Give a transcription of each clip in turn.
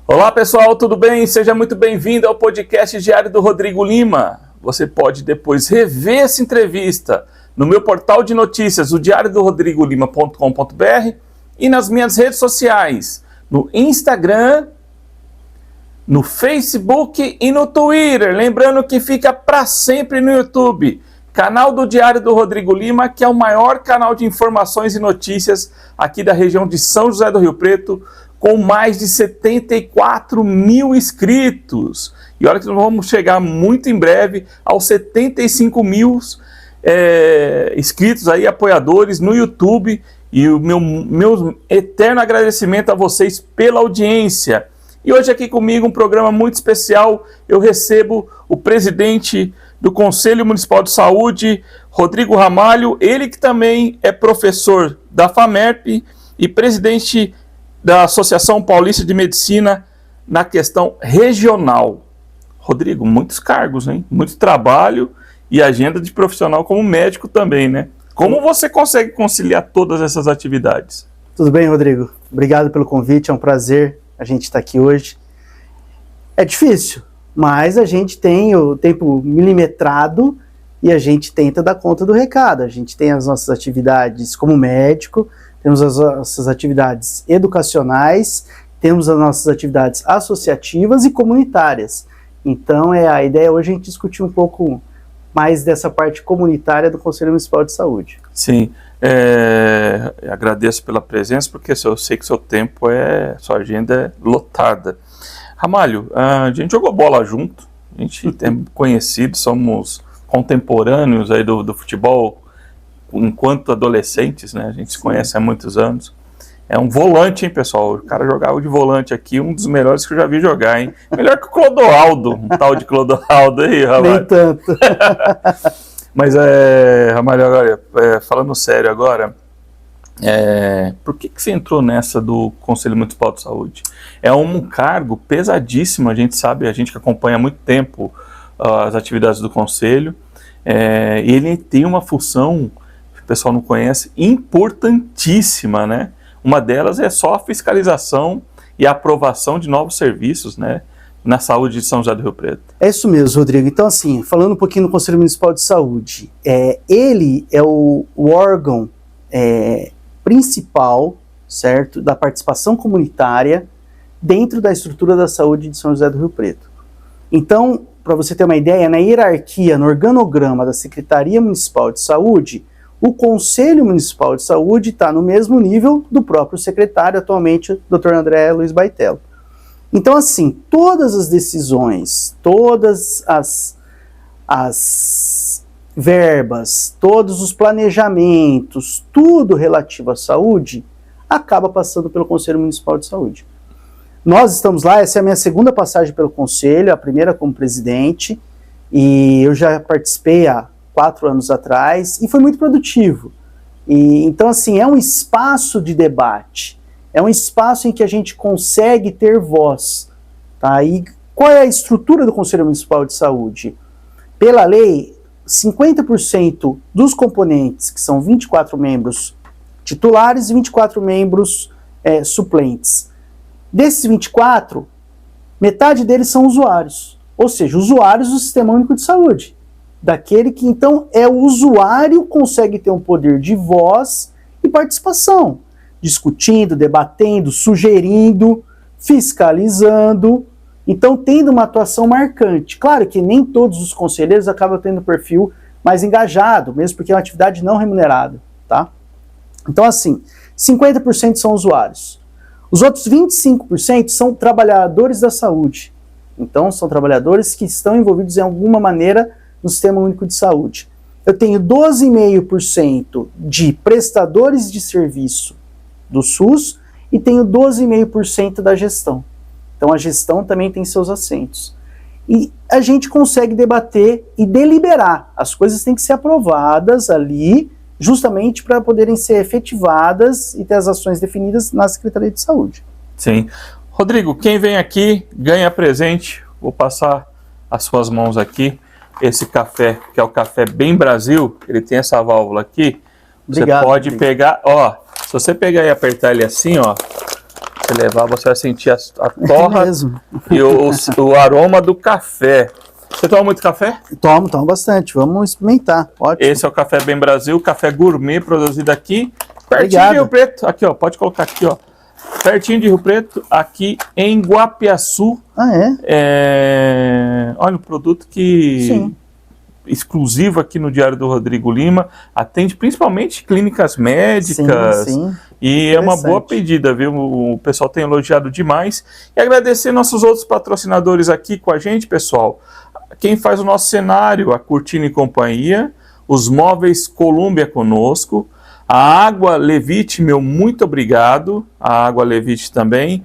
Olá pessoal, tudo bem? Seja muito bem-vindo ao podcast diário do Rodrigo Lima. Você pode depois rever essa entrevista no meu portal de notícias, o diariodorodrigolima.com.br, e nas minhas redes sociais, no Instagram, no Facebook e no Twitter. Lembrando que fica para sempre no YouTube. Canal do Diário do Rodrigo Lima, que é o maior canal de informações e notícias aqui da região de São José do Rio Preto, com mais de 74 mil inscritos. E olha que nós vamos chegar muito em breve aos 75 mil inscritos aí, apoiadores no YouTube. E o meu eterno agradecimento a vocês pela audiência. E hoje aqui comigo um programa muito especial. Eu recebo o presidente do Conselho Municipal de Saúde, Rodrigo Ramalho, ele que também é professor da FAMERP e presidente da Associação Paulista de Medicina na questão regional. Rodrigo, muitos cargos, hein? Muito trabalho e agenda de profissional como médico também, né? Como você consegue conciliar todas essas atividades? Tudo bem, Rodrigo? Obrigado pelo convite, é um prazer a gente estar aqui hoje. É difícil, mas a gente tem o tempo milimetrado e a gente tenta dar conta do recado. A gente tem as nossas atividades como médico, temos as nossas atividades educacionais, temos as nossas atividades associativas e comunitárias. Então, a ideia hoje é a gente discutir um pouco mais dessa parte comunitária do Conselho Municipal de Saúde. Sim, agradeço pela presença, porque eu sei que seu tempo sua agenda é lotada. Ramalho, a gente jogou bola junto, a gente tem conhecido, somos contemporâneos aí do futebol, enquanto adolescentes, né? A gente se conhece há muitos anos. É um volante, hein, pessoal? O cara jogava de volante aqui, um dos melhores que eu já vi jogar, hein? Melhor que o Clodoaldo, um tal de Clodoaldo aí, Ramalho. Nem tanto. Mas, Ramalho, agora, falando sério agora, por que você entrou nessa do Conselho Municipal de Saúde? É um cargo pesadíssimo, a gente sabe, a gente que acompanha há muito tempo as atividades do Conselho, e ele tem uma função, o pessoal não conhece, importantíssima, né? Uma delas é só a fiscalização e a aprovação de novos serviços, né, na saúde de São José do Rio Preto. É isso mesmo, Rodrigo. Então, assim, falando um pouquinho do Conselho Municipal de Saúde, ele é o órgão principal, certo, da participação comunitária dentro da estrutura da saúde de São José do Rio Preto. Então, para você ter uma ideia, na hierarquia, no organograma da Secretaria Municipal de Saúde, o Conselho Municipal de Saúde está no mesmo nível do próprio secretário, atualmente, o Dr. André Luiz Baitello. Então, assim, todas as decisões, todas as verbas, todos os planejamentos, tudo relativo à saúde, acaba passando pelo Conselho Municipal de Saúde. Nós estamos lá, essa é a minha segunda passagem pelo Conselho, a primeira como presidente, e eu já participei há 4 anos atrás, e foi muito produtivo. Então, assim, é um espaço de debate, é um espaço em que a gente consegue ter voz. Tá? E qual é a estrutura do Conselho Municipal de Saúde? Pela lei, 50% dos componentes, que são 24 membros titulares e 24 membros suplentes. Desses 24, metade deles são usuários, ou seja, usuários do Sistema Único de Saúde. Daquele que, então, é o usuário, consegue ter um poder de voz e participação, discutindo, debatendo, sugerindo, fiscalizando, então tendo uma atuação marcante. Claro que nem todos os conselheiros acabam tendo um perfil mais engajado, mesmo porque é uma atividade não remunerada, tá? Então, assim, 50% são usuários. Os outros 25% são trabalhadores da saúde. Então, são trabalhadores que estão envolvidos em alguma maneira no Sistema Único de Saúde. Eu tenho 12,5% de prestadores de serviço do SUS e tenho 12,5% da gestão. Então, a gestão também tem seus assentos. E a gente consegue debater e deliberar. As coisas têm que ser aprovadas ali justamente para poderem ser efetivadas e ter as ações definidas na Secretaria de Saúde. Sim. Rodrigo, quem vem aqui ganha presente. Vou passar as suas mãos aqui. Esse café, que é o Café Bem Brasil, ele tem essa válvula aqui. Obrigado, você pode Rodrigo. pegar, ó, se você pegar e apertar ele assim, ó, você levar, você vai sentir a torra mesmo. e o aroma do café. Você toma muito café? Tomo bastante. Vamos experimentar. Ótimo. Esse é o Café Bem Brasil, café gourmet produzido aqui, pertinho Obrigado. de Rio Preto. Aqui, ó, pode colocar aqui, ó. Pertinho de Rio Preto, aqui em Guapiaçu. Olha, um produto que... Sim. exclusivo aqui no Diário do Rodrigo Lima, atende principalmente clínicas médicas, Sim. E é uma boa pedida, viu? O pessoal tem elogiado demais. E agradecer nossos outros patrocinadores aqui com a gente, pessoal. Quem faz o nosso cenário, a Cortina e Companhia, os móveis Colômbia conosco, a Água Levite, meu muito obrigado, a Água Levite também.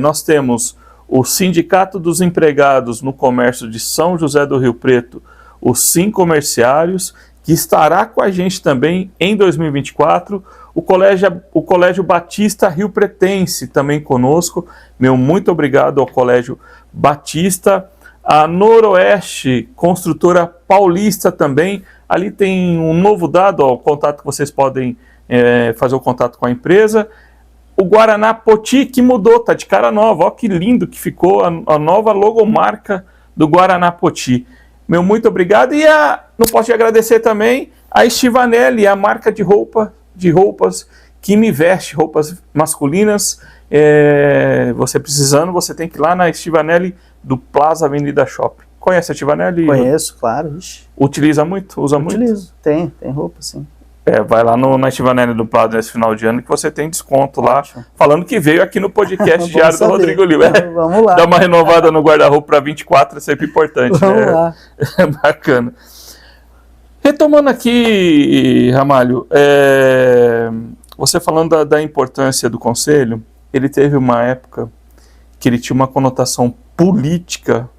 Nós temos o Sindicato dos Empregados no Comércio de São José do Rio Preto, os Sim Comerciários, que estará com a gente também em 2024, o Colégio Batista Rio Pretense também conosco, meu muito obrigado ao Colégio Batista, a Noroeste Construtora Paulista também, ali tem um novo dado, ó, o contato que vocês podem fazer o contato com a empresa, o Guaraná Poti, que mudou, tá de cara nova, ó que lindo que ficou a nova logomarca do Guaraná Poti. Meu muito obrigado, e não posso te agradecer também a Estivanelli, a marca de roupas que me veste, roupas masculinas. Você precisando, você tem que ir lá na Estivanelli do Plaza Avenida Shopping. Conhece a Estivanelli? Conheço, claro. Ixi. Utiliza muito? Usa muito? Utilizo, tem roupa sim. Vai lá na Estivanelli do Plaza nesse final de ano que você tem desconto lá, falando que veio aqui no podcast Diário do Rodrigo Lima. Vamos lá. Dá uma renovada no guarda-roupa para 24 é sempre importante. Vamos lá. Bacana. Retomando aqui, Ramalho, você falando da importância do Conselho, ele teve uma época que ele tinha uma conotação política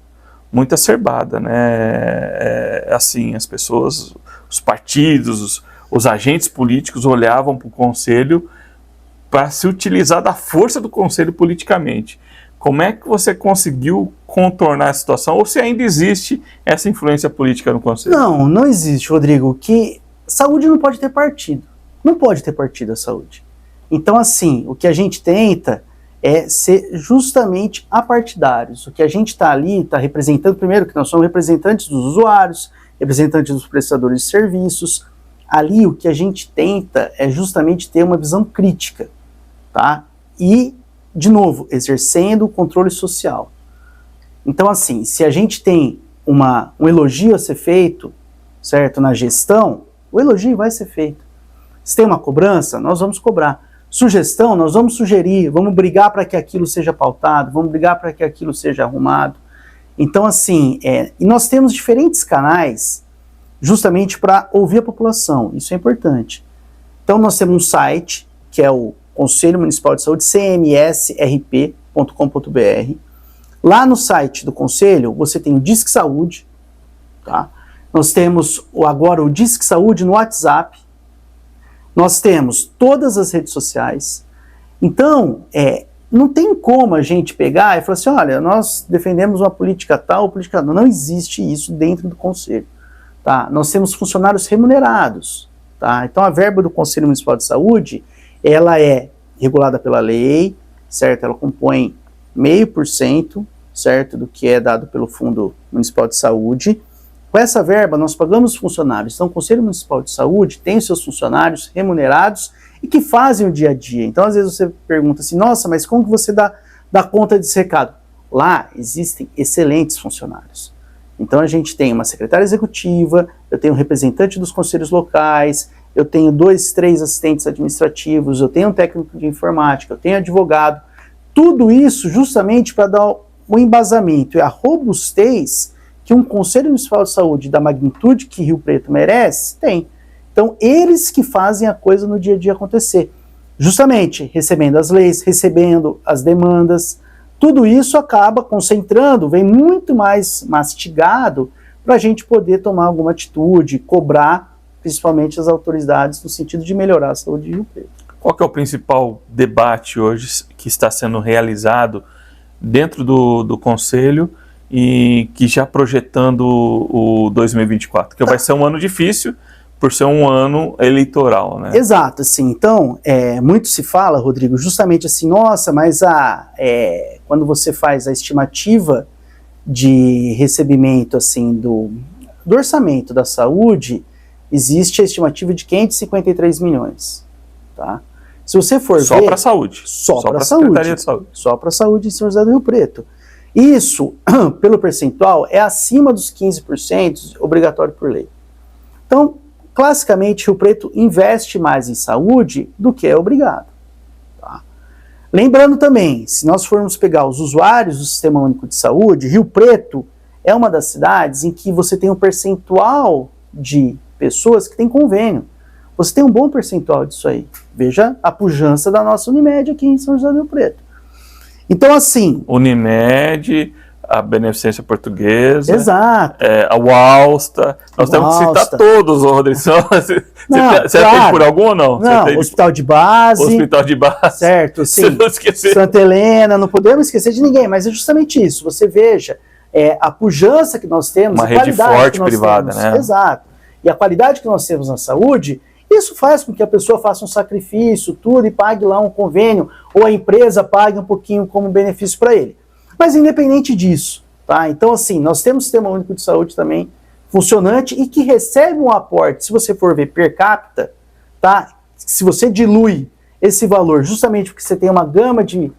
muito acerbada, né? Assim, as pessoas, os partidos, os agentes políticos olhavam para o Conselho para se utilizar da força do Conselho politicamente. Como é que você conseguiu contornar a situação? Ou se ainda existe essa influência política no Conselho? Não existe, Rodrigo, que saúde não pode ter partido. Não pode ter partido a saúde. Então, assim, o que a gente tenta é ser justamente apartidários. O que a gente está ali, está representando, primeiro, que nós somos representantes dos usuários, representantes dos prestadores de serviços. Ali, o que a gente tenta é justamente ter uma visão crítica, tá? E, de novo, exercendo o controle social. Então, assim, se a gente tem um elogio a ser feito, certo, na gestão, o elogio vai ser feito. Se tem uma cobrança, nós vamos cobrar. Sugestão, nós vamos sugerir, vamos brigar para que aquilo seja pautado, vamos brigar para que aquilo seja arrumado. Então, assim, e nós temos diferentes canais justamente para ouvir a população, isso é importante. Então, nós temos um site, que é o Conselho Municipal de Saúde, cmsrp.com.br. Lá no site do Conselho, você tem o Disque Saúde, tá? Nós temos agora o Disque Saúde no WhatsApp, nós temos todas as redes sociais. Então, não tem como a gente pegar e falar assim, olha, nós defendemos uma política tal, política tal. Não existe isso dentro do Conselho. Tá? Nós temos funcionários remunerados. Tá? Então, a verba do Conselho Municipal de Saúde, ela é regulada pela lei, certo? Ela compõe 0,5%, certo? Do que é dado pelo Fundo Municipal de Saúde. Com essa verba, nós pagamos os funcionários. Então, o Conselho Municipal de Saúde tem os seus funcionários remunerados e que fazem o dia a dia. Então, às vezes você pergunta assim, nossa, mas como que você dá conta desse recado? Lá existem excelentes funcionários. Então, a gente tem uma secretária executiva, eu tenho um representante dos conselhos locais, eu tenho 2, 3 assistentes administrativos, eu tenho um técnico de informática, eu tenho advogado. Tudo isso justamente para dar o embasamento e a robustez que um Conselho Municipal de Saúde da magnitude que Rio Preto merece, tem. Então, eles que fazem a coisa no dia a dia acontecer. Justamente, recebendo as leis, recebendo as demandas, tudo isso acaba concentrando, vem muito mais mastigado para a gente poder tomar alguma atitude, cobrar principalmente as autoridades, no sentido de melhorar a saúde de Rio Preto. Qual que é o principal debate hoje que está sendo realizado dentro do Conselho e que já projetando o 2024? Que vai ser um ano difícil por ser um ano eleitoral, né? Exato, assim, então, muito se fala, Rodrigo, justamente assim, nossa, mas quando você faz a estimativa de recebimento, assim, do orçamento da saúde, existe a estimativa de 553 milhões, tá? Se você for ver... Só para a saúde. Só para a Secretaria de Saúde. Só para a saúde em São José do Rio Preto. Isso, pelo percentual, é acima dos 15% obrigatório por lei. Então, classicamente, Rio Preto investe mais em saúde do que é obrigado. Tá? Lembrando também, se nós formos pegar os usuários do Sistema Único de Saúde, Rio Preto é uma das cidades em que você tem um percentual de pessoas que tem convênio. Você tem um bom percentual disso aí. Veja a pujança da nossa Unimed aqui em São José do Rio Preto. Então, assim... Unimed, a Beneficência Portuguesa... Exato. A UALSTA... Nós temos que citar todos, Rodrigo. Você atende por algum ou não? Não, Hospital de Base... Hospital de Base... Certo, sim. Não esquecer. Santa Helena, não podemos esquecer de ninguém, mas é justamente isso. Você veja a pujança que nós temos... Uma rede forte privada, temos, né? Exato. E a qualidade que nós temos na saúde... Isso faz com que a pessoa faça um sacrifício, tudo, e pague lá um convênio, ou a empresa pague um pouquinho como benefício para ele. Mas independente disso, tá? Então, assim, nós temos o Sistema Único de Saúde também funcionante e que recebe um aporte, se você for ver per capita, tá? Se você dilui esse valor justamente porque você tem uma gama de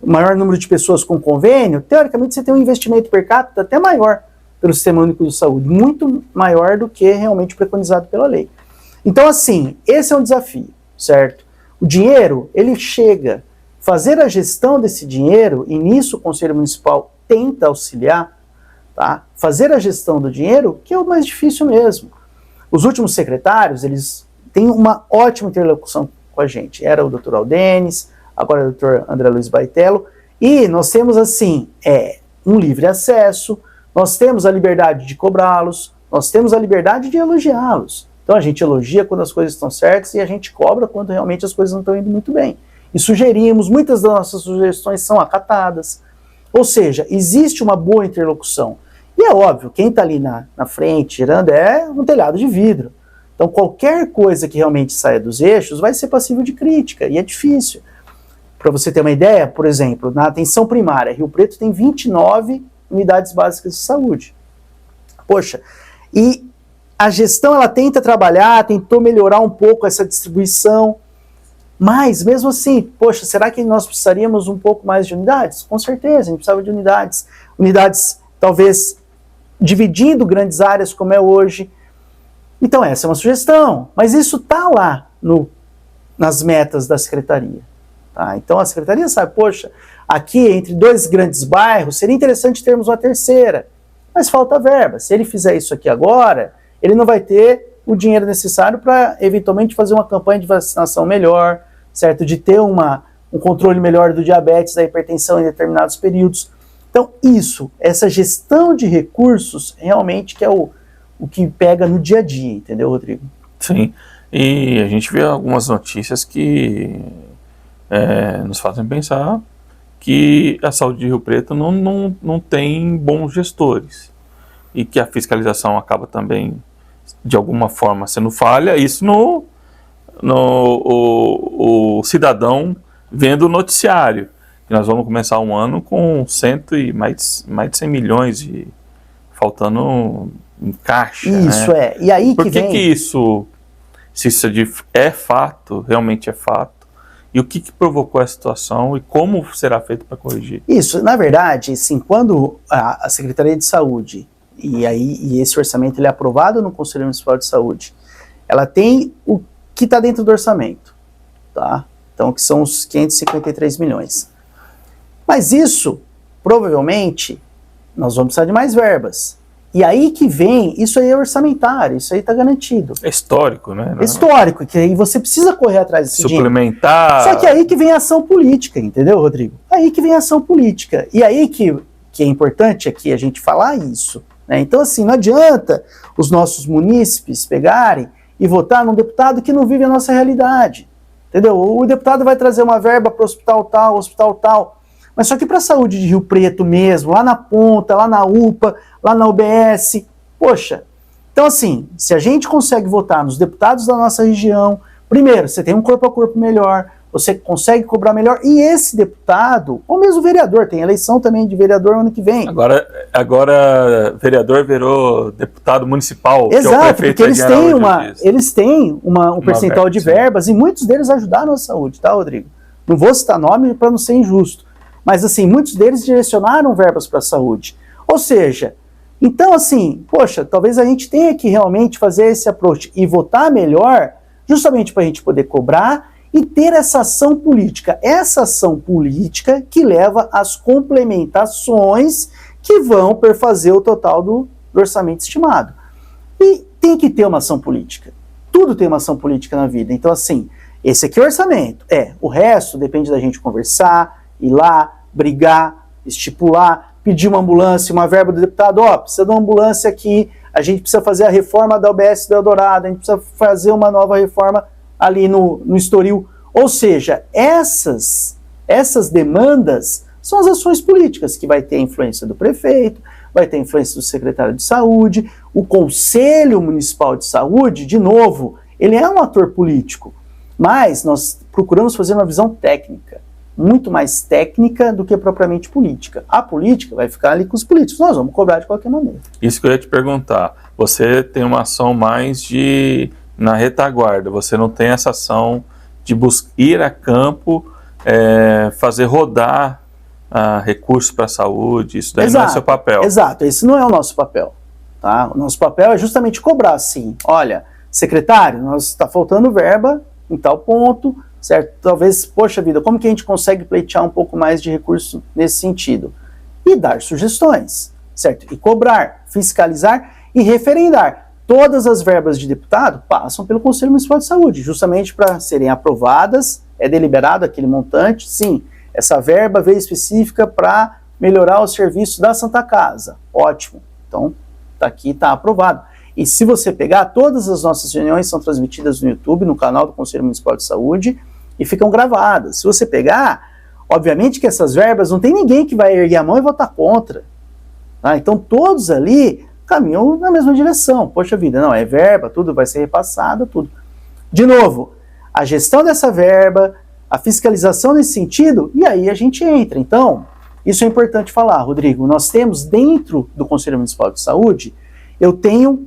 maior número de pessoas com convênio, teoricamente você tem um investimento per capita até maior pelo Sistema Único de Saúde, muito maior do que realmente preconizado pela lei. Então, assim, esse é um desafio, certo? O dinheiro, ele chega. Fazer a gestão desse dinheiro, e nisso o Conselho Municipal tenta auxiliar, tá? Fazer a gestão do dinheiro, que é o mais difícil mesmo. Os últimos secretários, eles têm uma ótima interlocução com a gente. Era o Dr. Aldenes, agora é o Dr. André Luiz Baitello, e nós temos, assim, um livre acesso, nós temos a liberdade de cobrá-los, nós temos a liberdade de elogiá-los. Então a gente elogia quando as coisas estão certas e a gente cobra quando realmente as coisas não estão indo muito bem. E sugerimos, muitas das nossas sugestões são acatadas. Ou seja, existe uma boa interlocução. E é óbvio, quem está ali na frente, girando, é um telhado de vidro. Então qualquer coisa que realmente saia dos eixos vai ser passível de crítica, e é difícil. Para você ter uma ideia, por exemplo, na atenção primária, Rio Preto tem 29 unidades básicas de saúde. Poxa, e a gestão, ela tenta trabalhar, tentou melhorar um pouco essa distribuição, mas mesmo assim, poxa, será que nós precisaríamos um pouco mais de unidades? Com certeza, a gente precisava de unidades talvez dividindo grandes áreas como é hoje. Então essa é uma sugestão, mas isso está lá nas metas da Secretaria. Tá? Então a Secretaria sabe, poxa, aqui entre dois grandes bairros seria interessante termos uma terceira, mas falta verba. Se ele fizer isso aqui agora, ele não vai ter o dinheiro necessário para, eventualmente, fazer uma campanha de vacinação melhor, certo? De ter um controle melhor do diabetes, da hipertensão em determinados períodos. Então, essa gestão de recursos, realmente que é o que pega no dia a dia, entendeu, Rodrigo? Sim, e a gente vê algumas notícias que nos fazem pensar que a saúde de Rio Preto não tem bons gestores. E que a fiscalização acaba também, de alguma forma, sendo falha, isso o cidadão vendo o noticiário. E nós vamos começar um ano com mais de 100 milhões faltando em caixa. Isso, né? E aí Por que isso, se isso é fato, realmente é fato, e o que provocou essa situação e como será feito para corrigir? Isso, na verdade, assim, quando a Secretaria de Saúde e esse orçamento ele é aprovado no Conselho Municipal de Saúde, ela tem o que está dentro do orçamento, tá? Então, que são os 553 milhões. Mas isso, provavelmente, nós vamos precisar de mais verbas. E aí que vem, isso aí é orçamentário, isso aí está garantido. É histórico, né? É histórico, que aí você precisa correr atrás desse suplementar. Dinheiro. Só que aí que vem a ação política, entendeu, Rodrigo? Aí que vem a ação política. E aí que é importante aqui a gente falar isso. Né? Então, assim, não adianta os nossos munícipes pegarem e votar num deputado que não vive a nossa realidade. Entendeu? O deputado vai trazer uma verba para o hospital tal, mas só que para a saúde de Rio Preto mesmo, lá na ponta, lá na UPA, lá na UBS, poxa. Então assim, se a gente consegue votar nos deputados da nossa região, primeiro, você tem um corpo a corpo melhor, você consegue cobrar melhor, e esse deputado, ou mesmo vereador, tem eleição também de vereador ano que vem. Agora vereador virou deputado municipal. Exato, que é o prefeito, porque eles têm um percentual de verbas, e muitos deles ajudaram a saúde, tá, Rodrigo? Não vou citar nome para não ser injusto, mas assim, muitos deles direcionaram verbas para a saúde. Ou seja, então assim, poxa, talvez a gente tenha que realmente fazer esse approach e votar melhor, justamente para a gente poder cobrar e ter essa ação política que leva às complementações que vão perfazer o total do orçamento estimado. E tem que ter uma ação política. Tudo tem uma ação política na vida. Então, assim, esse aqui é o orçamento. O resto depende da gente conversar, ir lá, brigar, estipular, pedir uma ambulância, uma verba do deputado, precisa de uma ambulância aqui, a gente precisa fazer a reforma da UBS do Eldorado, a gente precisa fazer uma nova reforma ali no Estoril. Ou seja, essas demandas são as ações políticas, que vai ter a influência do prefeito, vai ter a influência do secretário de saúde, o Conselho Municipal de Saúde, de novo, ele é um ator político, mas nós procuramos fazer uma visão técnica, muito mais técnica do que propriamente política. A política vai ficar ali com os políticos, nós vamos cobrar de qualquer maneira. Isso que eu ia te perguntar, você tem uma ação mais na retaguarda, você não tem essa ação de ir a campo, fazer rodar recursos para a saúde, isso daí não é seu papel. Exato, esse não é o nosso papel. Tá? O nosso papel é justamente cobrar, assim, olha, secretário, está faltando verba em tal ponto, certo? Talvez, poxa vida, como que a gente consegue pleitear um pouco mais de recurso nesse sentido? E dar sugestões, certo? E cobrar, fiscalizar e referendar. Todas as verbas de deputado passam pelo Conselho Municipal de Saúde, justamente para serem aprovadas, é deliberado aquele montante, sim, essa verba veio específica para melhorar o serviço da Santa Casa, ótimo, então tá aqui, tá aprovado. E se você pegar, todas as nossas reuniões são transmitidas no YouTube, no canal do Conselho Municipal de Saúde, e ficam gravadas. Se você pegar, obviamente que essas verbas, não tem ninguém que vai erguer a mão e votar contra, tá? Então todos ali caminham na mesma direção. Poxa vida, não, é verba, tudo vai ser repassado, tudo. De novo, a gestão dessa verba, a fiscalização nesse sentido, e aí a gente entra. Então, isso é importante falar, Rodrigo. Nós temos dentro do Conselho Municipal de Saúde, eu tenho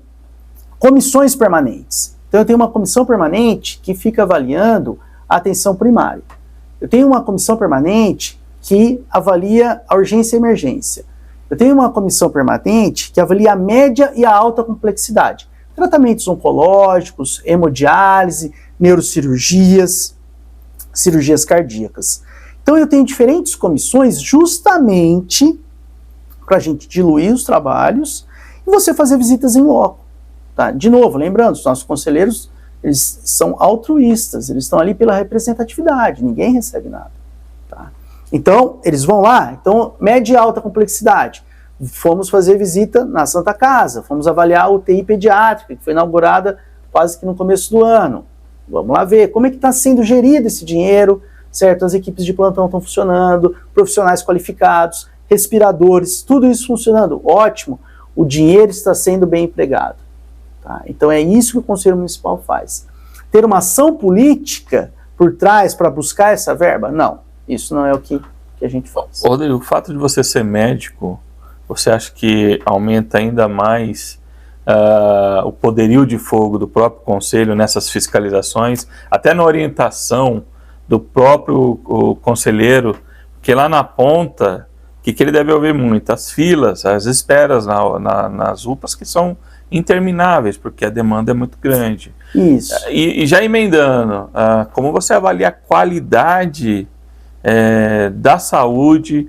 comissões permanentes. Então, eu tenho uma comissão permanente que fica avaliando a atenção primária. Eu tenho uma comissão permanente que avalia a urgência e emergência. Eu tenho uma comissão permanente que avalia a média e a alta complexidade. Tratamentos oncológicos, hemodiálise, neurocirurgias, cirurgias cardíacas. Então eu tenho diferentes comissões justamente para a gente diluir os trabalhos e você fazer visitas em loco. Tá? De novo, lembrando, os nossos conselheiros, eles são altruístas, eles estão ali pela representatividade, ninguém recebe nada. Tá? Então, eles vão lá, então, média e alta complexidade. Fomos fazer visita na Santa Casa, fomos avaliar a UTI pediátrica, que foi inaugurada quase que no começo do ano. Vamos lá ver como é que está sendo gerido esse dinheiro, certo? As equipes de plantão estão funcionando, profissionais qualificados, respiradores, tudo isso funcionando, ótimo. O dinheiro está sendo bem empregado. Tá? Então é isso que o Conselho Municipal faz. Ter uma ação política por trás para buscar essa verba? Não, isso não é o que a gente faz. Rodrigo, o fato de você ser médico, você acha que aumenta ainda mais o poderio de fogo do próprio Conselho nessas fiscalizações, até na orientação do próprio conselheiro, que lá na ponta, que ele deve ouvir muito? As filas, as esperas nas UPAs que são intermináveis, porque a demanda é muito grande. Isso. E já emendando, como você avalia a qualidade da saúde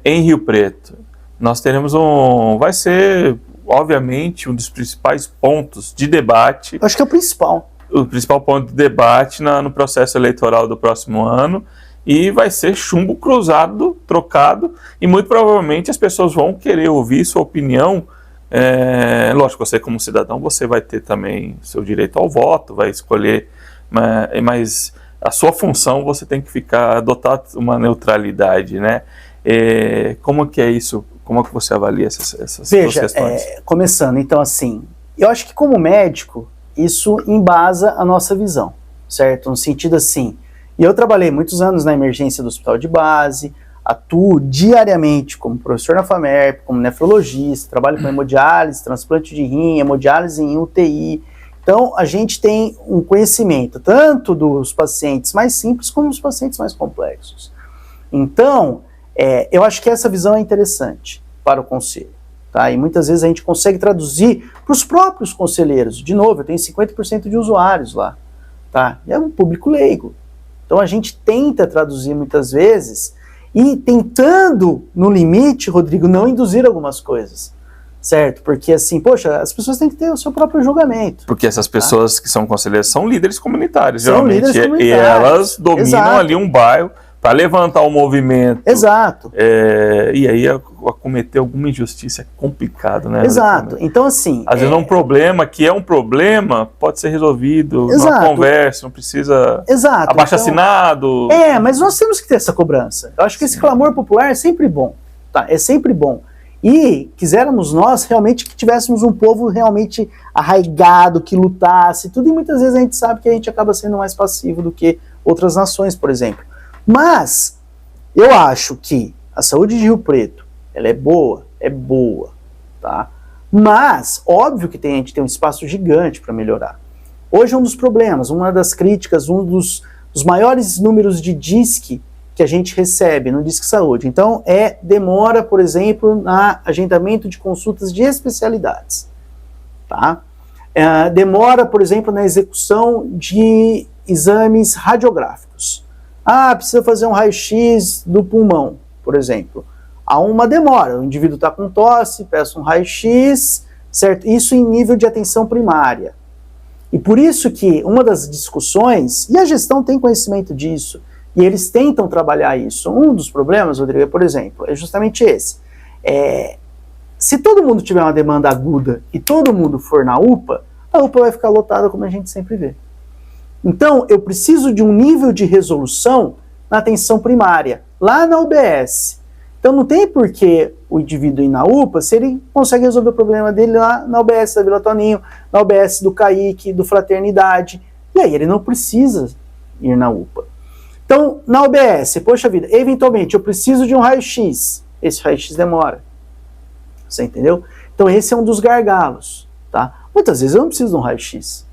em Rio Preto? Nós teremos vai ser, obviamente, um dos principais pontos de debate. Acho que é o principal. O principal ponto de debate no processo eleitoral do próximo ano, e vai ser chumbo cruzado, trocado, e muito provavelmente as pessoas vão querer ouvir sua opinião Lógico, você como cidadão, você vai ter também seu direito ao voto, vai escolher, mas a sua função você tem que adotar uma neutralidade, né? Como que é isso? Como é que você avalia essas duas questões? Começando, então assim, eu acho que como médico, isso embasa a nossa visão, certo? No sentido assim, e eu trabalhei muitos anos na emergência do hospital de base, atuo diariamente como professor na FAMERP, como nefrologista, trabalho com hemodiálise, transplante de rim, hemodiálise em UTI. Então, a gente tem um conhecimento tanto dos pacientes mais simples como dos pacientes mais complexos. Então, eu acho que essa visão é interessante para o conselho. Tá? E muitas vezes a gente consegue traduzir para os próprios conselheiros. De novo, eu tenho 50% de usuários lá. Tá? E é um público leigo. Então, a gente tenta traduzir muitas vezes e tentando, no limite, Rodrigo, não induzir algumas coisas, certo? Porque assim, poxa, as pessoas têm que ter o seu próprio julgamento. Porque essas pessoas que são conselheiras são líderes comunitários, são geralmente, líderes comunitários. E elas dominam ali um bairro para levantar um movimento. Exato. E aí cometer alguma injustiça é complicado, né? Exato. Então assim... Às vezes um problema que é um problema pode ser resolvido numa conversa, não precisa abaixo-assinado. Mas nós temos que ter essa cobrança. Eu acho que esse clamor popular é sempre bom. Tá? É sempre bom. E quiséramos nós realmente que tivéssemos um povo realmente arraigado, que lutasse, tudo, e muitas vezes a gente sabe que a gente acaba sendo mais passivo do que outras nações, por exemplo. Mas eu acho que a saúde de Rio Preto, ela é boa, tá? Mas, óbvio que a gente tem um espaço gigante para melhorar. Hoje um dos problemas, uma das críticas, um dos maiores números de DISC que a gente recebe no Disque Saúde. Então, demora, por exemplo, no agendamento de consultas de especialidades. Tá? Demora, por exemplo, na execução de exames radiográficos. Precisa fazer um raio-x do pulmão, por exemplo. Há uma demora, o indivíduo está com tosse, peça um raio-x, certo? Isso em nível de atenção primária. E por isso que uma das discussões, e a gestão tem conhecimento disso, e eles tentam trabalhar isso. Um dos problemas, Rodrigo, por exemplo, é justamente esse. Se todo mundo tiver uma demanda aguda e todo mundo for na UPA, a UPA vai ficar lotada como a gente sempre vê. Então, eu preciso de um nível de resolução na atenção primária, lá na UBS. Então, não tem por que o indivíduo ir na UPA se ele consegue resolver o problema dele lá na UBS da Vila Toninho, na UBS do CAIC, do Fraternidade. E aí ele não precisa ir na UPA. Então, na UBS, poxa vida, eventualmente eu preciso de um raio-x. Esse raio-x demora. Você entendeu? Então, esse é um dos gargalos. Tá? Muitas vezes eu não preciso de um raio-x.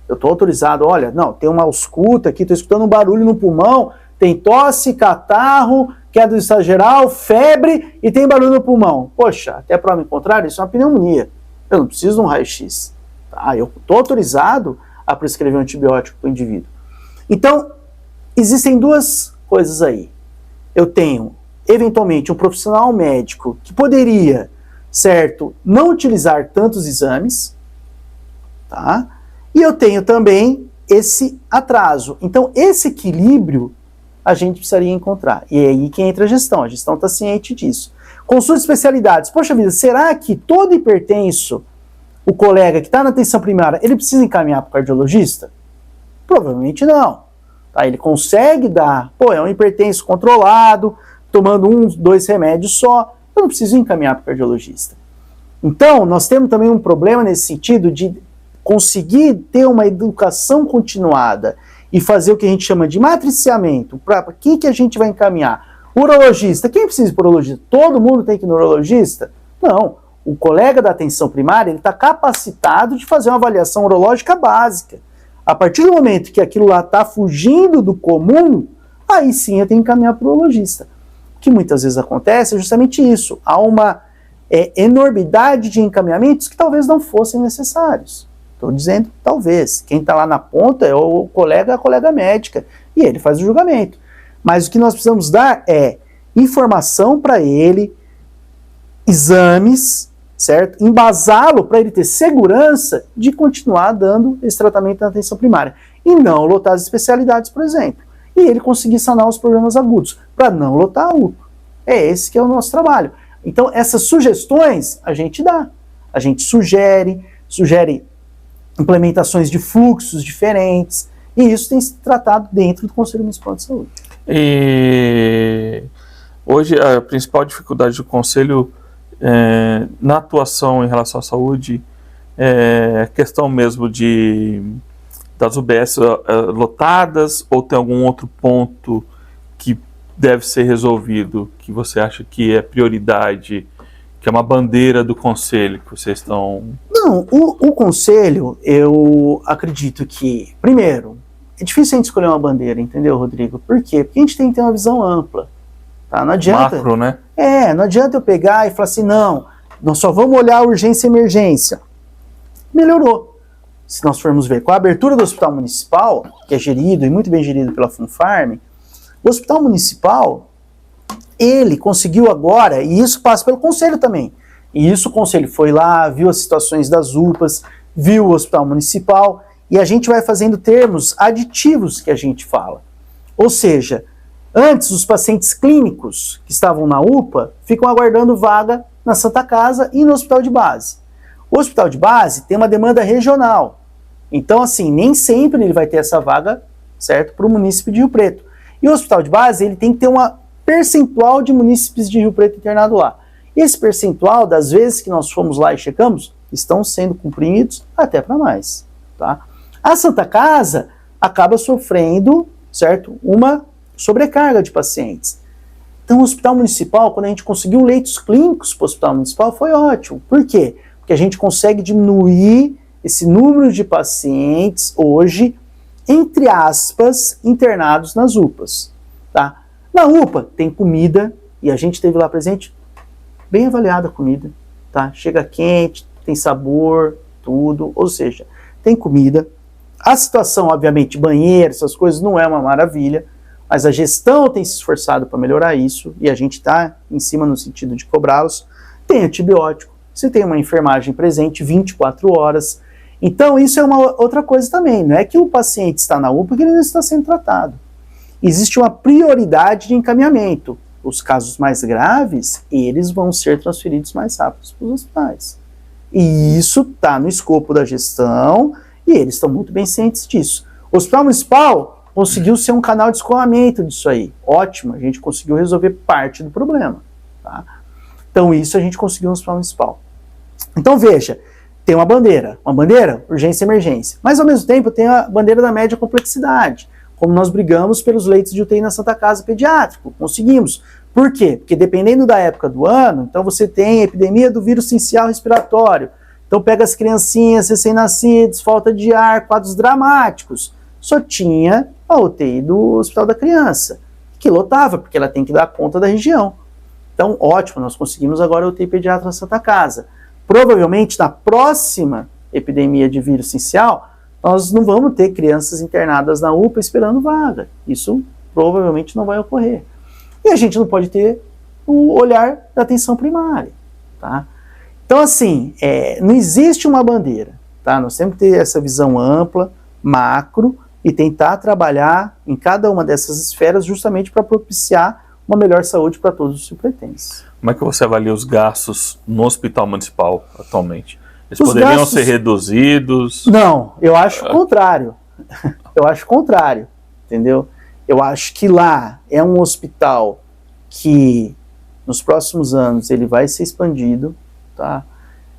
Eu estou autorizado, olha, não, tem uma ausculta aqui, estou escutando um barulho no pulmão, tem tosse, catarro, queda do estado geral, febre e tem barulho no pulmão. Poxa, até prova em contrário, isso é uma pneumonia. Eu não preciso de um raio-x. Tá? Eu estou autorizado a prescrever um antibiótico para o indivíduo. Então, existem duas coisas aí. Eu tenho, eventualmente, um profissional médico que poderia, certo, não utilizar tantos exames, tá? E eu tenho também esse atraso. Então, esse equilíbrio a gente precisaria encontrar. E é aí que entra a gestão está ciente disso. Consulta de especialidades. Poxa vida, será que todo hipertenso, o colega que está na atenção primária, ele precisa encaminhar para o cardiologista? Provavelmente não. Tá? Ele consegue dar, é um hipertenso controlado, tomando 1, 2 remédios só, eu não preciso encaminhar para o cardiologista. Então, nós temos também um problema nesse sentido de conseguir ter uma educação continuada e fazer o que a gente chama de matriciamento. Para quem que a gente vai encaminhar? Urologista. Quem precisa ir para o urologista? Todo mundo tem que ir no urologista? Não. O colega da atenção primária ele está capacitado de fazer uma avaliação urológica básica. A partir do momento que aquilo lá está fugindo do comum, aí sim eu tenho que encaminhar para o urologista. O que muitas vezes acontece é justamente isso. Há uma enormidade de encaminhamentos que talvez não fossem necessários. Estou dizendo talvez. Quem está lá na ponta é o colega, a colega médica, e ele faz o julgamento. Mas o que nós precisamos dar é informação para ele, exames, certo? Embasá-lo para ele ter segurança de continuar dando esse tratamento na atenção primária. E não lotar as especialidades, por exemplo. E ele conseguir sanar os problemas agudos, para não lotar a UPA. É esse que é o nosso trabalho. Então, essas sugestões a gente dá. a gente sugere implementações de fluxos diferentes, e isso tem se tratado dentro do Conselho Municipal de Saúde. E hoje a principal dificuldade do Conselho na atuação em relação à saúde é a questão mesmo das UBS lotadas, ou tem algum outro ponto que deve ser resolvido, que você acha que é prioridade, que é uma bandeira do Conselho que vocês estão... Não, o Conselho, eu acredito que, primeiro, é difícil a gente escolher uma bandeira, entendeu, Rodrigo? Por quê? Porque a gente tem que ter uma visão ampla. Tá? Não adianta... Macro, né? Não adianta eu pegar e falar assim, não, nós só vamos olhar a urgência e emergência. Melhorou. Se nós formos ver, com a abertura do Hospital Municipal, que é gerido e muito bem gerido pela FunFarm, o Hospital Municipal, ele conseguiu agora, e isso passa pelo Conselho também, e isso o Conselho foi lá, viu as situações das UPAs, viu o Hospital Municipal, e a gente vai fazendo termos aditivos que a gente fala. Ou seja, antes os pacientes clínicos que estavam na UPA ficam aguardando vaga na Santa Casa e no Hospital de Base. O Hospital de Base tem uma demanda regional, então assim, nem sempre ele vai ter essa vaga, certo, para o município de Rio Preto. E o Hospital de Base, ele tem que ter uma percentual de munícipes de Rio Preto internado lá. E esse percentual, das vezes que nós fomos lá e checamos, estão sendo cumpridos até para mais. Tá? A Santa Casa acaba sofrendo, certo, uma sobrecarga de pacientes. Então o Hospital Municipal, quando a gente conseguiu leitos clínicos para o Hospital Municipal, foi ótimo. Por quê? Porque a gente consegue diminuir esse número de pacientes hoje, entre aspas, internados nas UPAs. Tá? Na UPA tem comida, e a gente esteve lá presente, bem avaliada a comida. Tá? Chega quente, tem sabor, tudo, ou seja, tem comida. A situação, obviamente, banheiro, essas coisas, não é uma maravilha, mas a gestão tem se esforçado para melhorar isso, e a gente está em cima no sentido de cobrá-los. Tem antibiótico, você tem uma enfermagem presente 24 horas. Então, isso é uma outra coisa também. Não é que o paciente está na UPA que ele não está sendo tratado. Existe uma prioridade de encaminhamento. Os casos mais graves, eles vão ser transferidos mais rápido para os hospitais. E isso está no escopo da gestão e eles estão muito bem cientes disso. O Hospital Municipal conseguiu ser um canal de escoamento disso aí. Ótimo, a gente conseguiu resolver parte do problema. Tá? Então, isso a gente conseguiu no Hospital Municipal. Então, veja, tem uma bandeira, urgência e emergência. Mas, ao mesmo tempo, tem a bandeira da média complexidade. Como nós brigamos pelos leitos de UTI na Santa Casa Pediátrico, conseguimos. Por quê? Porque dependendo da época do ano, então você tem a epidemia do vírus sincial respiratório. Então pega as criancinhas, recém-nascidos, falta de ar, quadros dramáticos. Só tinha a UTI do Hospital da Criança, que lotava, porque ela tem que dar conta da região. Então, ótimo, nós conseguimos agora a UTI pediátrica na Santa Casa. Provavelmente, na próxima epidemia de vírus sincial, nós não vamos ter crianças internadas na UPA esperando vaga. Isso provavelmente não vai ocorrer. E a gente não pode ter o olhar da atenção primária. Tá? Então, assim, não existe uma bandeira. Tá? Nós temos que ter essa visão ampla, macro, e tentar trabalhar em cada uma dessas esferas justamente para propiciar uma melhor saúde para todos os suplentes. Como é que você avalia os gastos no Hospital Municipal atualmente? Eles poderiam ser reduzidos? Não, eu acho o contrário. Eu acho o contrário, entendeu? Eu acho que lá é um hospital que nos próximos anos ele vai ser expandido, tá?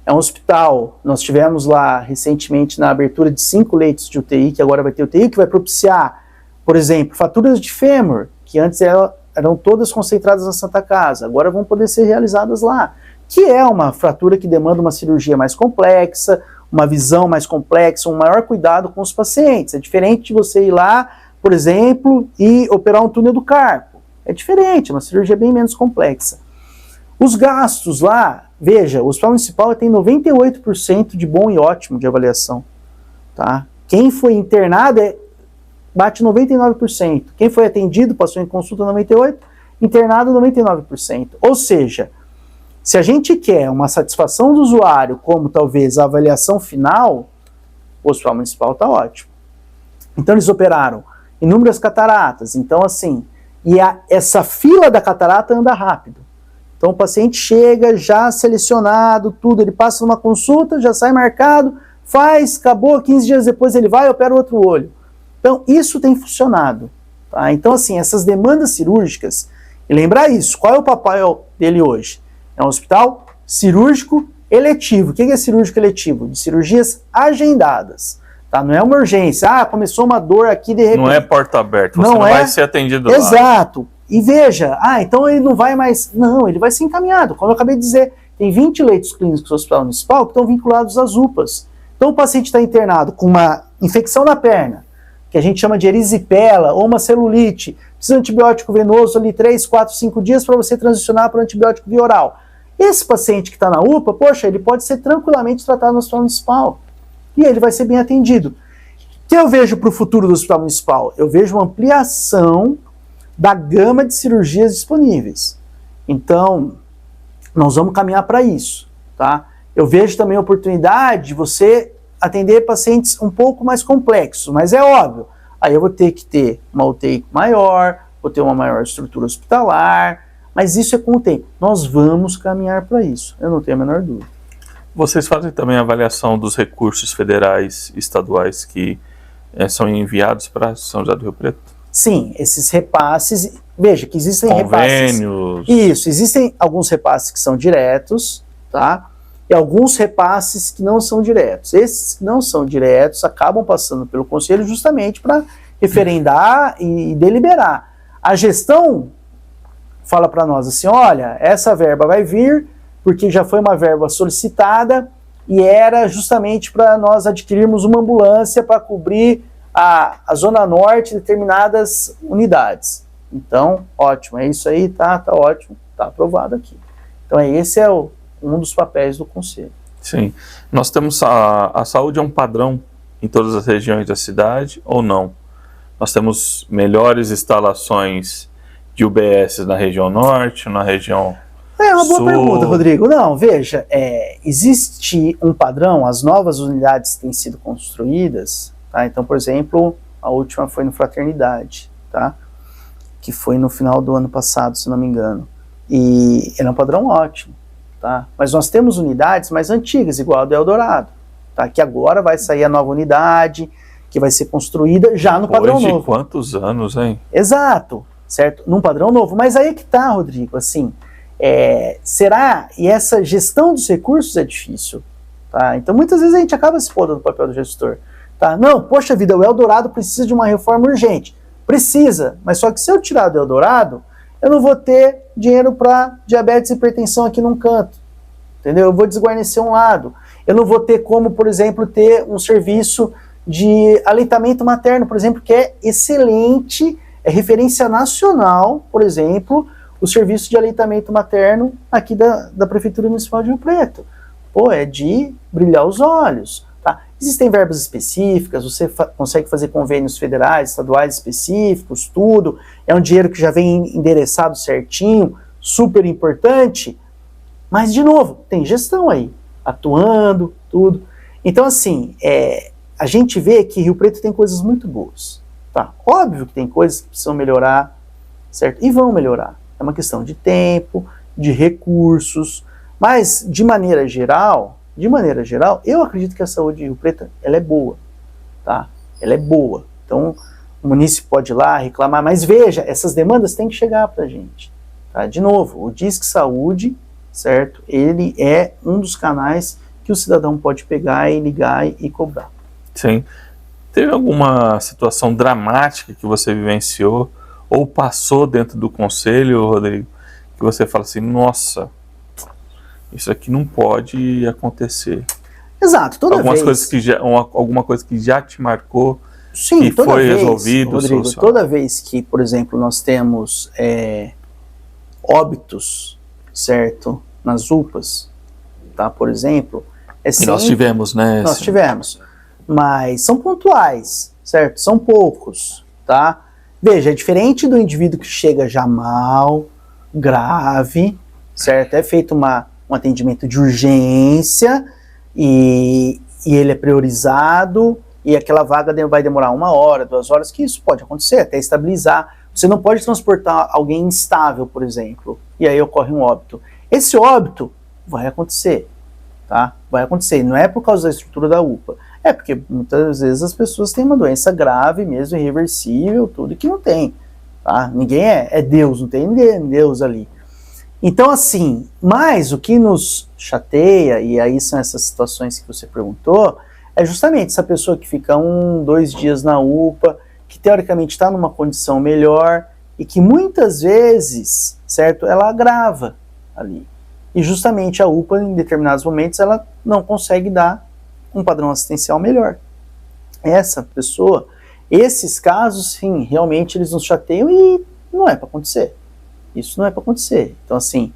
É um hospital, nós tivemos lá recentemente na abertura de 5 leitos de UTI, que agora vai ter UTI, que vai propiciar, por exemplo, fraturas de fêmur, que antes eram todas concentradas na Santa Casa, agora vão poder ser realizadas lá, que é uma fratura que demanda uma cirurgia mais complexa, uma visão mais complexa, um maior cuidado com os pacientes. É diferente de você ir lá, por exemplo, e operar um túnel do carpo. É diferente, é uma cirurgia bem menos complexa. Os gastos lá, veja, o Hospital Municipal tem 98% de bom e ótimo de avaliação. Tá? Quem foi internado bate 99%. Quem foi atendido, passou em consulta 98%, internado 99%. Ou seja, se a gente quer uma satisfação do usuário, como talvez a avaliação final, o Hospital Municipal está ótimo. Então eles operaram inúmeras cataratas, então assim, essa fila da catarata anda rápido. Então o paciente chega já selecionado, tudo, ele passa numa consulta, já sai marcado, faz, acabou, 15 dias depois ele vai e opera o outro olho. Então isso tem funcionado. Tá? Então assim, essas demandas cirúrgicas, e lembrar isso, qual é o papel dele hoje? É um hospital cirúrgico eletivo. O que é cirúrgico eletivo? De cirurgias agendadas. Tá? Não é uma urgência. Começou uma dor aqui de repente. Não é porta aberta, você não vai ser atendido lá. Exato. E veja, então ele não vai mais... Não, ele vai ser encaminhado. Como eu acabei de dizer, tem 20 leitos clínicos do Hospital Municipal que estão vinculados às UPAs. Então o paciente está internado com uma infecção na perna, que a gente chama de erisipela ou uma celulite, precisa de antibiótico venoso ali 3, 4, 5 dias para você transicionar para o antibiótico via oral. Esse paciente que está na UPA, poxa, ele pode ser tranquilamente tratado no Hospital Municipal. E ele vai ser bem atendido. O que eu vejo para o futuro do Hospital Municipal? Eu vejo uma ampliação da gama de cirurgias disponíveis. Então, nós vamos caminhar para isso. Tá? Eu vejo também a oportunidade de você atender pacientes um pouco mais complexos, mas é óbvio, aí eu vou ter que ter uma UTI maior, vou ter uma maior estrutura hospitalar, mas isso é com o tempo. Nós vamos caminhar para isso, eu não tenho a menor dúvida. Vocês fazem também a avaliação dos recursos federais e estaduais que são enviados para São José do Rio Preto? Sim, esses repasses, veja que existem convênios. Repasses. Isso, existem alguns repasses que são diretos, tá? E alguns repasses que não são diretos. Esses que não são diretos acabam passando pelo Conselho justamente para referendar e deliberar. A gestão fala para nós assim, olha, essa verba vai vir porque já foi uma verba solicitada e era justamente para nós adquirirmos uma ambulância para cobrir a Zona Norte de determinadas unidades. Então, ótimo, é isso aí, tá ótimo, tá aprovado aqui. Então, esse é um dos papéis do Conselho. Sim. Nós temos a saúde é um padrão em todas as regiões da cidade ou não? Nós temos melhores instalações de UBS na região norte, na região uma boa sul? Pergunta, Rodrigo. Não, veja, existe um padrão, as novas unidades têm sido construídas, tá? Então, por exemplo, a última foi no Fraternidade, tá? Que foi no final do ano passado, se não me engano. E era um padrão ótimo. Tá? Mas nós temos unidades mais antigas, igual a do Eldorado, tá? Que agora vai sair a nova unidade, que vai ser construída já no padrão novo. De quantos anos, hein? Exato, certo? Num padrão novo. Mas aí é que tá, Rodrigo, assim, será? E essa gestão dos recursos é difícil, tá? Então muitas vezes a gente acaba se pondo no papel do gestor, tá? Não, poxa vida, o Eldorado precisa de uma reforma urgente. Precisa, mas só que se eu tirar do Eldorado, eu não vou ter dinheiro para diabetes e hipertensão aqui num canto, entendeu? Eu vou desguarnecer um lado. Eu não vou ter como, por exemplo, ter um serviço de aleitamento materno, por exemplo, que é excelente, é referência nacional, por exemplo, o serviço de aleitamento materno aqui da Prefeitura Municipal de Rio Preto. Pô, é de brilhar os olhos. Tá? Existem verbas específicas, você consegue fazer convênios federais, estaduais específicos, tudo. É um dinheiro que já vem endereçado certinho, super importante. Mas, de novo, tem gestão aí, atuando, tudo. Então, assim, a gente vê que Rio Preto tem coisas muito boas. Tá? Óbvio que tem coisas que precisam melhorar, certo? E vão melhorar. É uma questão de tempo, de recursos, mas, de maneira geral, eu acredito que a saúde de Rio Preto, ela é boa, tá? Ela é boa. Então, o município pode ir lá reclamar, mas veja, essas demandas têm que chegar pra gente, tá? De novo, o Disque Saúde, certo? Ele é um dos canais que o cidadão pode pegar e ligar e cobrar. Sim. Teve alguma situação dramática que você vivenciou ou passou dentro do conselho, Rodrigo, que você fala assim, nossa, isso aqui não pode acontecer? Exato, alguma coisa que já te marcou, sim, que foi resolvido, Rodrigo, toda vez que, por exemplo, nós temos óbitos, certo, nas UPAs, tá, por exemplo, e nós tivemos, né? Nós tivemos, mas são pontuais, certo? São poucos, tá? Veja, é diferente do indivíduo que chega já mal, grave, certo? É feito um atendimento de urgência e ele é priorizado e aquela vaga vai demorar 1 hora, 2 horas, que isso pode acontecer, até estabilizar. Você não pode transportar alguém instável, por exemplo, e aí ocorre um óbito. Esse óbito vai acontecer, tá? Vai acontecer. Não é por causa da estrutura da UPA. É porque muitas vezes as pessoas têm uma doença grave mesmo, irreversível, tudo que não tem. Tá? Ninguém é Deus, não tem Deus ali. Então, assim, mas o que nos chateia, e aí são essas situações que você perguntou, é justamente essa pessoa que fica 1, 2 dias na UPA, que teoricamente está numa condição melhor, e que muitas vezes, certo, ela agrava ali. E justamente a UPA, em determinados momentos, ela não consegue dar um padrão assistencial melhor. Essa pessoa, esses casos, sim, realmente eles nos chateiam e não é para acontecer. Isso não é para acontecer. Então, assim,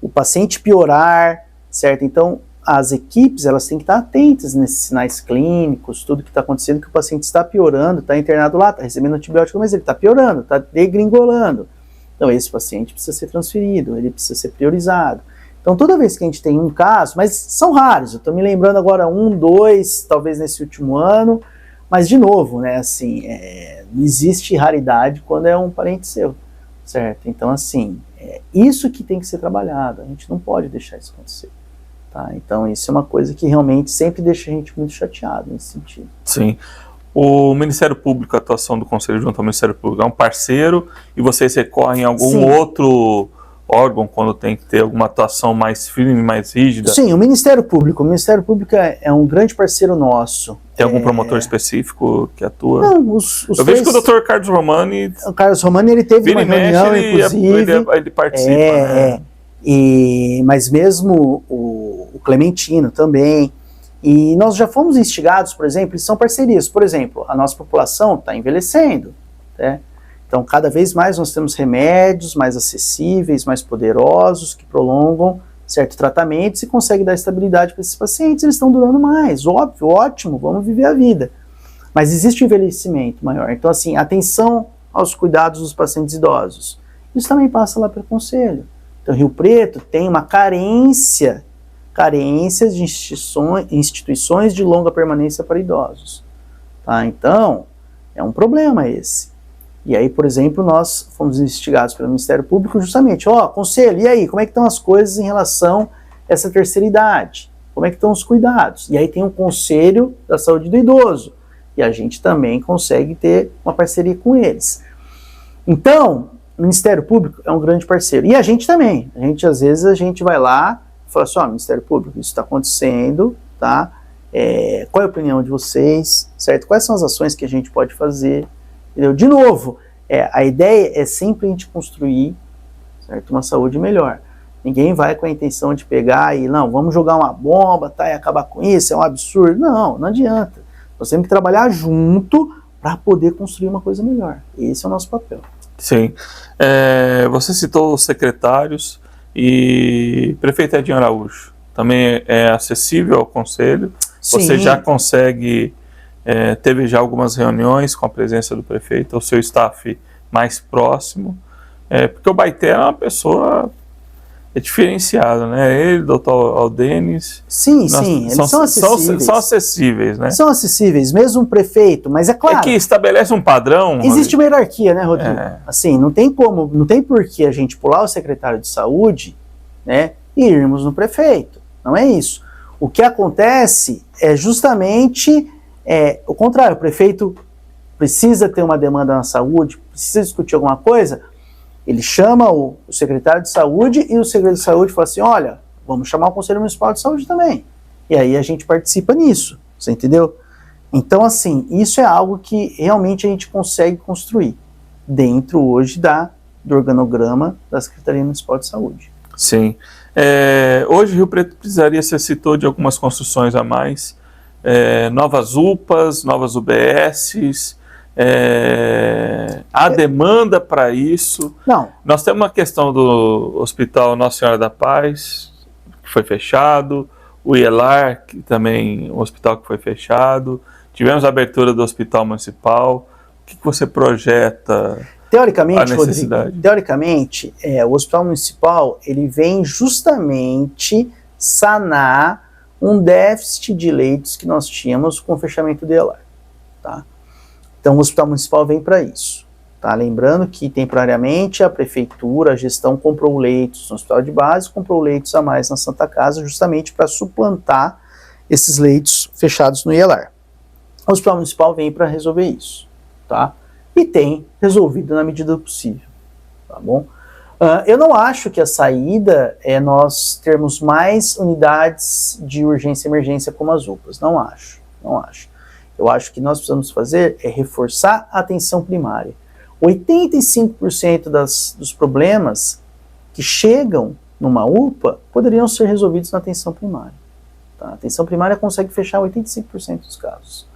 o paciente piorar, certo? Então, as equipes, elas têm que estar atentas nesses sinais clínicos, tudo que está acontecendo, que o paciente está piorando, está internado lá, está recebendo antibiótico, mas ele está piorando, está degringolando. Então, esse paciente precisa ser transferido, ele precisa ser priorizado. Então, toda vez que a gente tem um caso, mas são raros, eu estou me lembrando agora 1, 2, talvez nesse último ano, mas de novo, né, assim, não existe raridade quando é um parente seu, certo? Então, assim, isso que tem que ser trabalhado, a gente não pode deixar isso acontecer, tá? Então, isso é uma coisa que realmente sempre deixa a gente muito chateado nesse sentido. Sim. O Ministério Público, a atuação do Conselho junto ao Ministério Público é um parceiro e vocês recorrem a algum outro órgão quando tem que ter alguma atuação mais firme, mais rígida? Sim, o Ministério Público é um grande parceiro nosso. Tem algum promotor específico que atua? Não, eu vejo que o Dr. Carlos Romani... O Carlos Romani, ele teve uma reunião, inclusive... Ele participa, né? Mas mesmo o Clementino também. E nós já fomos instigados, por exemplo, são parcerias. Por exemplo, a nossa população está envelhecendo, né? Então, cada vez mais nós temos remédios mais acessíveis, mais poderosos, que prolongam certos tratamentos e conseguem dar estabilidade para esses pacientes. Eles estão durando mais, óbvio, ótimo, vamos viver a vida. Mas existe um envelhecimento maior. Então, assim, atenção aos cuidados dos pacientes idosos. Isso também passa lá pelo Conselho. Então, Rio Preto tem uma carências de instituições de longa permanência para idosos. Tá? Então, é um problema esse. E aí, por exemplo, nós fomos investigados pelo Ministério Público justamente, Conselho, e aí, como é que estão as coisas em relação a essa terceira idade? Como é que estão os cuidados? E aí tem um Conselho da Saúde do Idoso, e a gente também consegue ter uma parceria com eles. Então, o Ministério Público é um grande parceiro. E a gente também. Às vezes, a gente vai lá e fala assim, Ministério Público, isso está acontecendo, tá? Qual é a opinião de vocês, certo? Quais são as ações que a gente pode fazer? Entendeu? De novo, a ideia é sempre a gente construir, certo, uma saúde melhor. Ninguém vai com a intenção de pegar e, não, vamos jogar uma bomba, tá, e acabar com isso, é um absurdo. Não adianta. Nós temos que trabalhar junto para poder construir uma coisa melhor. Esse é o nosso papel. Sim. Você citou os secretários e prefeito Edinho Araújo. Também é acessível ao Conselho? Sim. Você já consegue... teve já algumas reuniões com a presença do prefeito, o seu staff mais próximo, porque o Baité é uma pessoa diferenciada, né? Ele, doutor Aldenis... Sim, eles são acessíveis. São acessíveis, né? São acessíveis, mesmo um prefeito, mas é claro... É que estabelece um padrão... Existe uma hierarquia, né, Rodrigo? Assim, não tem por que a gente pular o secretário de saúde, né, e irmos no prefeito. Não é isso. O que acontece é justamente... o contrário, o prefeito precisa ter uma demanda na saúde, precisa discutir alguma coisa, ele chama o secretário de saúde e o secretário de saúde fala assim, olha, vamos chamar o Conselho Municipal de Saúde também. E aí a gente participa nisso, você entendeu? Então, assim, isso é algo que realmente a gente consegue construir dentro hoje do organograma da Secretaria Municipal de Saúde. Sim. Hoje Rio Preto precisaria, você citou, de algumas construções a mais, novas UPAs, novas UBSs, há demanda para isso? Não. Nós temos uma questão do Hospital Nossa Senhora da Paz, que foi fechado, o IELAR, que também um hospital que foi fechado, tivemos a abertura do Hospital Municipal. O que você projeta? Teoricamente, Rodrigo, o Hospital Municipal ele vem justamente sanar um déficit de leitos que nós tínhamos com o fechamento do IELAR. Tá? Então, o Hospital Municipal vem para isso. Tá? Lembrando que, temporariamente, a prefeitura, a gestão comprou leitos no hospital de base, comprou leitos a mais na Santa Casa, justamente para suplantar esses leitos fechados no IELAR. O Hospital Municipal vem para resolver isso, tá? E tem resolvido na medida do possível, tá bom? Eu não acho que a saída é nós termos mais unidades de urgência e emergência como as UPAs, não acho. Eu acho que nós precisamos fazer é reforçar a atenção primária. 85% dos problemas que chegam numa UPA poderiam ser resolvidos na atenção primária. Tá? A atenção primária consegue fechar 85% dos casos.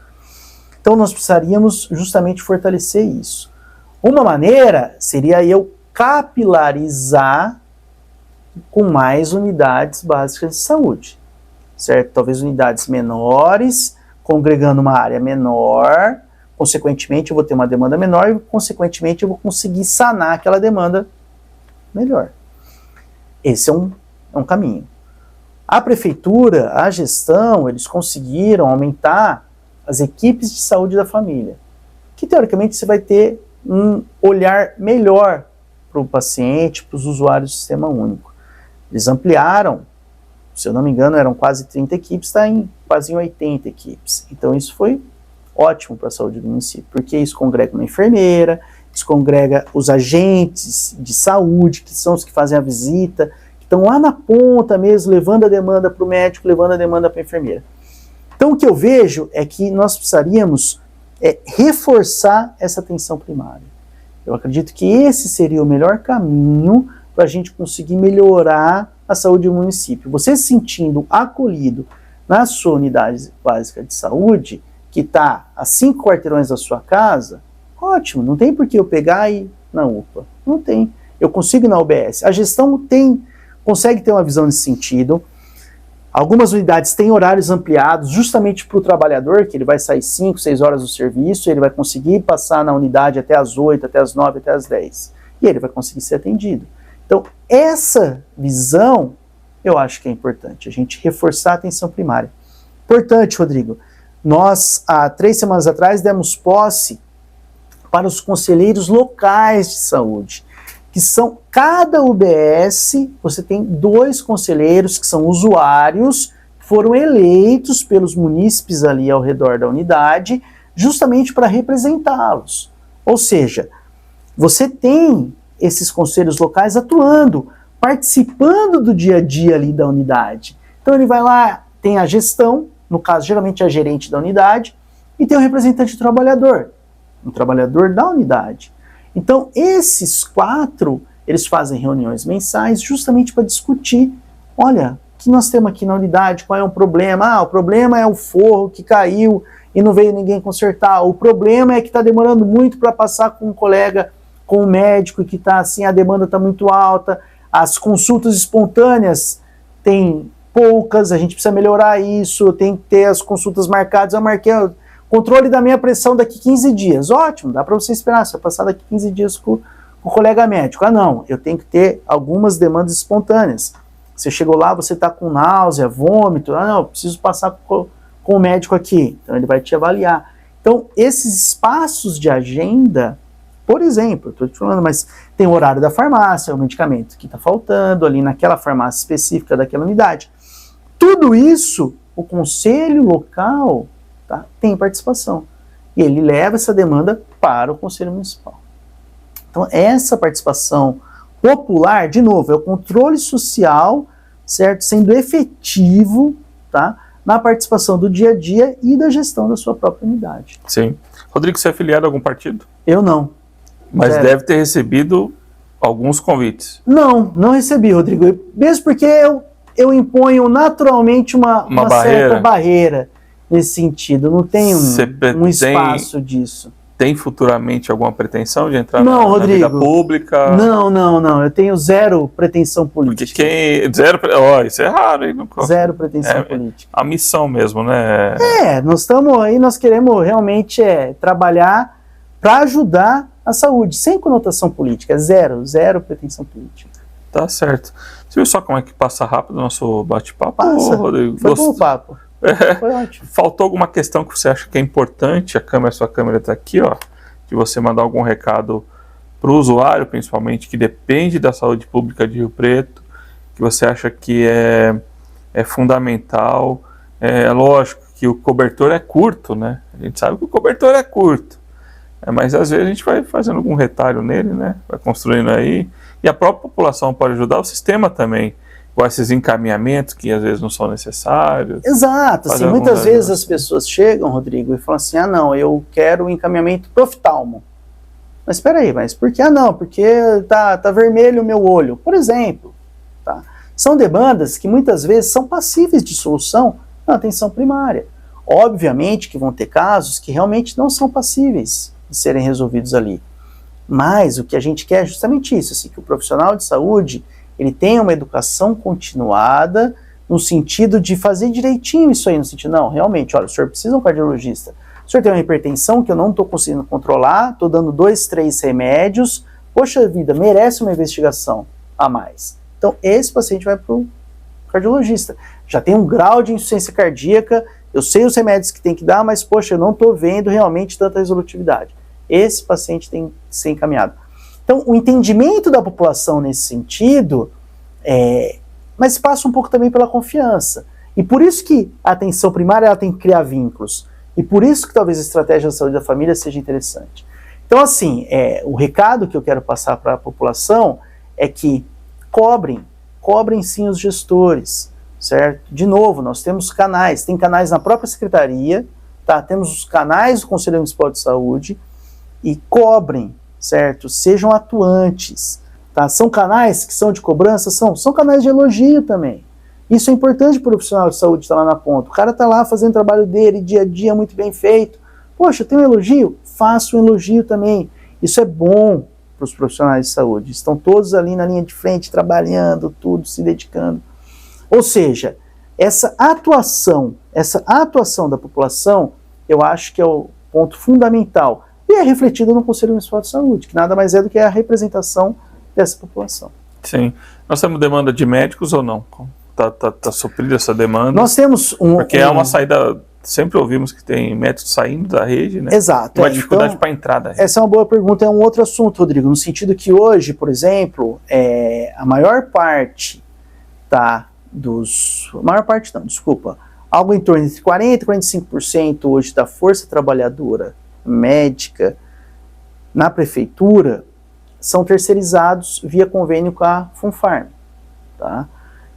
Então nós precisaríamos justamente fortalecer isso. Uma maneira seria eu capilarizar com mais unidades básicas de saúde, certo? Talvez unidades menores, congregando uma área menor, consequentemente eu vou ter uma demanda menor e consequentemente eu vou conseguir sanar aquela demanda melhor. Esse é um caminho. A prefeitura, a gestão, eles conseguiram aumentar as equipes de saúde da família, que teoricamente você vai ter um olhar melhor para o paciente, para os usuários do Sistema Único. Eles ampliaram, se eu não me engano, eram quase 30 equipes, está quase em 80 equipes. Então isso foi ótimo para a saúde do município, porque isso congrega uma enfermeira, isso congrega os agentes de saúde, que são os que fazem a visita, que estão lá na ponta mesmo, levando a demanda para o médico, levando a demanda para a enfermeira. Então o que eu vejo é que nós precisaríamos reforçar essa atenção primária. Eu acredito que esse seria o melhor caminho para a gente conseguir melhorar a saúde do município. Você se sentindo acolhido na sua unidade básica de saúde, que está a 5 quarteirões da sua casa, ótimo, não tem por que eu pegar e ir na UPA. Não tem. Eu consigo ir na UBS. A gestão consegue ter uma visão nesse sentido. Algumas unidades têm horários ampliados justamente para o trabalhador, que ele vai sair 5, 6 horas do serviço, ele vai conseguir passar na unidade até as 8, até as 9, até as 10. E ele vai conseguir ser atendido. Então, essa visão, eu acho que é importante, a gente reforçar a atenção primária. Importante, Rodrigo, nós, há 3 semanas atrás, demos posse para os conselheiros locais de saúde, que são, cada UBS, você tem 2 conselheiros que são usuários, que foram eleitos pelos munícipes ali ao redor da unidade, justamente para representá-los. Ou seja, você tem esses conselhos locais atuando, participando do dia a dia ali da unidade. Então ele vai lá, tem a gestão, no caso geralmente é a gerente da unidade, e tem o representante do trabalhador, um trabalhador da unidade. Então, esses 4, eles fazem reuniões mensais justamente para discutir, olha, o que nós temos aqui na unidade, qual é o problema? Ah, o problema é o forro que caiu e não veio ninguém consertar. O problema é que está demorando muito para passar com um colega, com um médico, que está assim, a demanda está muito alta, as consultas espontâneas tem poucas, a gente precisa melhorar isso, tem que ter as consultas marcadas, eu marquei controle da minha pressão daqui 15 dias. Ótimo, dá para você esperar, se eu passar daqui 15 dias com o colega médico. Ah, não, eu tenho que ter algumas demandas espontâneas. Você chegou lá, você está com náusea, vômito, ah, não, eu preciso passar com o médico aqui. Então ele vai te avaliar. Então, esses espaços de agenda, por exemplo, estou te falando, mas tem o horário da farmácia, o medicamento que está faltando ali naquela farmácia específica daquela unidade. Tudo isso, o conselho local tem participação. E ele leva essa demanda para o Conselho Municipal. Então, essa participação popular, de novo, é o controle social, certo? Sendo efetivo, tá? Na participação do dia a dia e da gestão da sua própria unidade. Sim. Rodrigo, você é filiado a algum partido? Eu não. Mas deve ter recebido alguns convites. Não recebi, Rodrigo. Mesmo porque eu imponho naturalmente uma certa barreira nesse sentido. Não tem um espaço disso. Tem futuramente alguma pretensão de entrar na vida pública? Não. Eu tenho zero pretensão política. Porque isso é raro, hein? Zero pretensão política. A missão mesmo, né? Nós estamos aí, nós queremos realmente trabalhar para ajudar a saúde, sem conotação política. Zero pretensão política. Tá certo. Você viu só como é que passa rápido o nosso bate-papo? Passa. Rodrigo? Foi bom o papo. Foi ótimo. Faltou alguma questão que você acha que é importante? Sua câmera está aqui, ó. De você mandar algum recado para o usuário, principalmente, que depende da saúde pública de Rio Preto, que você acha que é fundamental? É lógico que o cobertor é curto, né? A gente sabe que o cobertor é curto, mas às vezes a gente vai fazendo algum retalho nele, né? Vai construindo aí, e a própria população pode ajudar, o sistema também, com esses encaminhamentos que às vezes não são necessários. Exato, assim, muitas vezes as pessoas chegam, Rodrigo, e falam assim, não, eu quero um encaminhamento pro oftalmo. Mas espera aí, mas por que? Não, porque tá vermelho o meu olho, por exemplo. Tá? São demandas que muitas vezes são passíveis de solução na atenção primária. Obviamente que vão ter casos que realmente não são passíveis de serem resolvidos ali. Mas o que a gente quer é justamente isso, assim, que o profissional de saúde ele tenha uma educação continuada no sentido de fazer direitinho isso aí, no sentido, não, realmente, olha, o senhor precisa de um cardiologista, o senhor tem uma hipertensão que eu não estou conseguindo controlar, estou dando 2, 3 remédios, poxa vida, merece uma investigação a mais. Então, esse paciente vai para o cardiologista. Já tem um grau de insuficiência cardíaca, eu sei os remédios que tem que dar, mas, poxa, eu não estou vendo realmente tanta resolutividade. Esse paciente tem que ser encaminhado. Então, o entendimento da população nesse sentido, mas passa um pouco também pela confiança. E por isso que a atenção primária ela tem que criar vínculos. E por isso que talvez a estratégia da saúde da família seja interessante. Então, assim, o recado que eu quero passar para a população é que cobrem sim os gestores, certo? De novo, nós temos canais, tem canais na própria secretaria, tá? Temos os canais do Conselho Municipal de Saúde, e cobrem, certo? Sejam atuantes, tá? São canais que são de cobrança? São canais de elogio também. Isso é importante para o profissional de saúde estar lá na ponta. O cara está lá fazendo o trabalho dele, dia a dia, muito bem feito. Poxa, tem um elogio? Faça um elogio também. Isso é bom para os profissionais de saúde. Estão todos ali na linha de frente, trabalhando, tudo, se dedicando. Ou seja, essa atuação da população, eu acho que é o ponto fundamental. E é refletido no Conselho Municipal de Saúde, que nada mais é do que a representação dessa população. Sim. Nós temos demanda de médicos ou não? Está suprida essa demanda? Nós temos Porque é uma saída, sempre ouvimos que tem médicos saindo da rede, né? Exato. Uma dificuldade para entrar da rede. Essa é uma boa pergunta, é um outro assunto, Rodrigo, no sentido que hoje, por exemplo, a maior parte algo em torno de 40% e 45% hoje da força trabalhadora médica na prefeitura são terceirizados via convênio com a Funfarm, tá?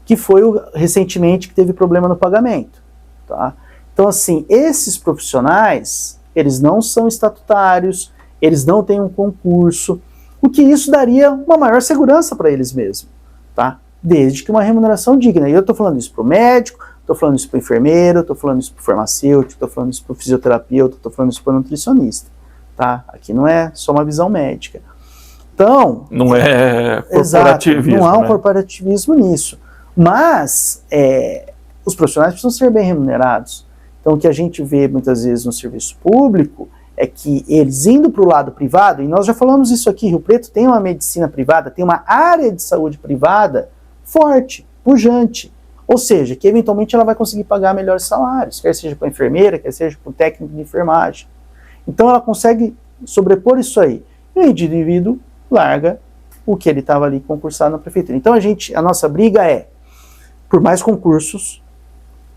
Que foi recentemente que teve problema no pagamento, tá? Então, assim, esses profissionais, eles não são estatutários, eles não têm um concurso, o que isso daria uma maior segurança para eles mesmos, tá? Desde que uma remuneração digna. E eu estou falando isso para o médico, estou falando isso para o enfermeiro, estou falando isso para o farmacêutico, estou falando isso para o fisioterapeuta, estou falando isso para o nutricionista, tá? Aqui não é só uma visão médica. Então... Não é corporativismo. Exato, não há um corporativismo nisso. Mas os profissionais precisam ser bem remunerados. Então, o que a gente vê muitas vezes no serviço público é que eles indo para o lado privado, e nós já falamos isso aqui, Rio Preto tem uma medicina privada, tem uma área de saúde privada forte, pujante. Ou seja, que eventualmente ela vai conseguir pagar melhores salários, quer seja para a enfermeira, quer seja para o técnico de enfermagem. Então, ela consegue sobrepor isso aí. E o indivíduo larga o que ele estava ali concursado na prefeitura. Então, a nossa briga é por mais concursos,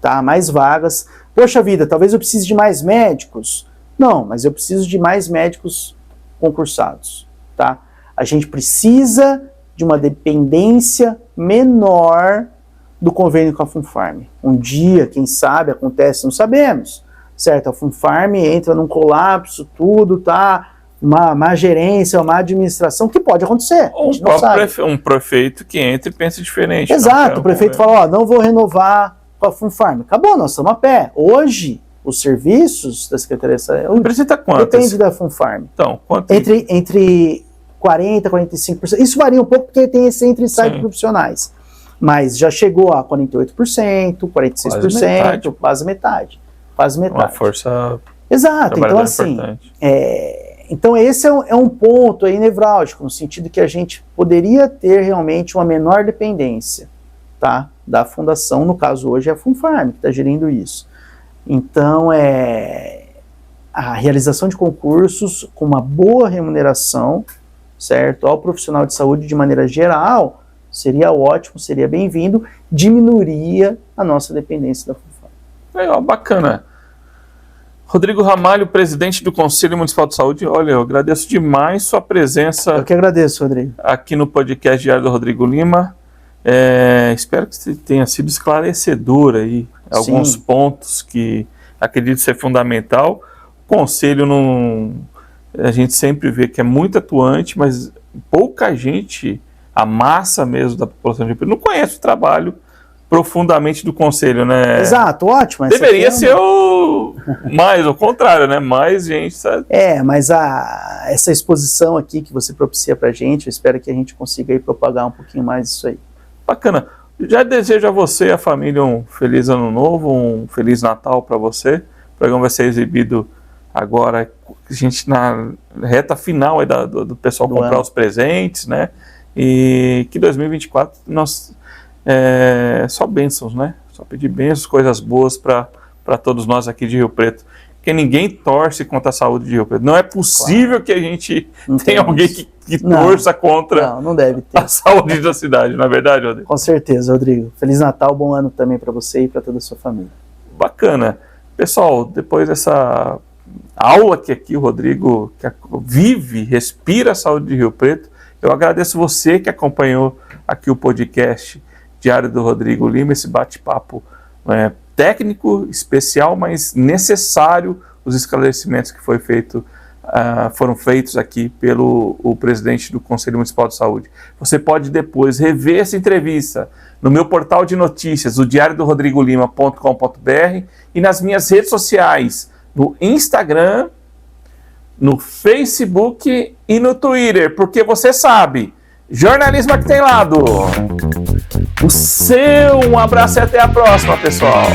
tá? Mais vagas. Poxa vida, talvez eu precise de mais médicos. Não, mas eu preciso de mais médicos concursados, tá? A gente precisa de uma dependência menor do convênio com a Funfarm. Um dia, quem sabe, acontece, não sabemos, certo? A Funfarm entra num colapso, tudo, tá? Uma má gerência, uma má administração, que pode acontecer. Ou um prefeito que entra e pensa diferente. Exato, o prefeito fala, não vou renovar com a Funfarm. Acabou, nós estamos a pé. Hoje, os serviços da Secretaria de Saúde precisa quantas? Depende da Funfarm. Então, quanto? Entre 40% e 45%. Isso varia um pouco porque tem esse entre e sai de profissionais. Mas já chegou a 48%, 46%, quase metade. Uma força... Exato, então assim... Então esse é um ponto aí nevrálgico, no sentido que a gente poderia ter realmente uma menor dependência, tá, da fundação, no caso hoje é a Funfarm que está gerindo isso. Então a realização de concursos com uma boa remuneração, certo? Ao profissional de saúde de maneira geral, seria ótimo, seria bem-vindo, diminuiria a nossa dependência da FUNFAL. Legal, bacana. Rodrigo Ramalho, presidente do Conselho Municipal de Saúde, olha, eu agradeço demais sua presença. Eu que agradeço, Rodrigo. Aqui no podcast Diário do Rodrigo Lima. Espero que tenha sido esclarecedor aí, alguns pontos que acredito ser fundamental. O Conselho, a gente sempre vê que é muito atuante, mas pouca gente, a massa mesmo da população de Rio Preto, não conhece o trabalho profundamente do Conselho, né? Exato, ótimo. Deveria ser mais o contrário, né? Mais gente, sabe? Mas essa exposição aqui que você propicia pra gente, eu espero que a gente consiga aí propagar um pouquinho mais isso aí. Bacana. Já desejo a você e a família um feliz ano novo, um feliz Natal para você. O programa vai ser exibido agora, a gente na reta final aí do pessoal do comprar os presentes, né? E que 2024 nós só bênçãos, né? Só pedir bênçãos, coisas boas para todos nós aqui de Rio Preto. Porque ninguém torce contra a saúde de Rio Preto. Não é possível que a gente tenha alguém que torça contra não deve ter. A saúde da cidade, não é verdade, Rodrigo? Com certeza, Rodrigo. Feliz Natal, bom ano também para você e para toda a sua família. Bacana. Pessoal, depois dessa aula que aqui o Rodrigo vive, respira a saúde de Rio Preto, eu agradeço você que acompanhou aqui o podcast Diário do Rodrigo Lima, esse bate-papo técnico, especial, mas necessário, os esclarecimentos que foram feitos aqui pelo presidente do Conselho Municipal de Saúde. Você pode depois rever essa entrevista no meu portal de notícias, o diariodorodrigolima.com.br, e nas minhas redes sociais, no Instagram, no Facebook e no Twitter, porque você sabe, jornalismo aqui tem lado. Um abraço e até a próxima, pessoal.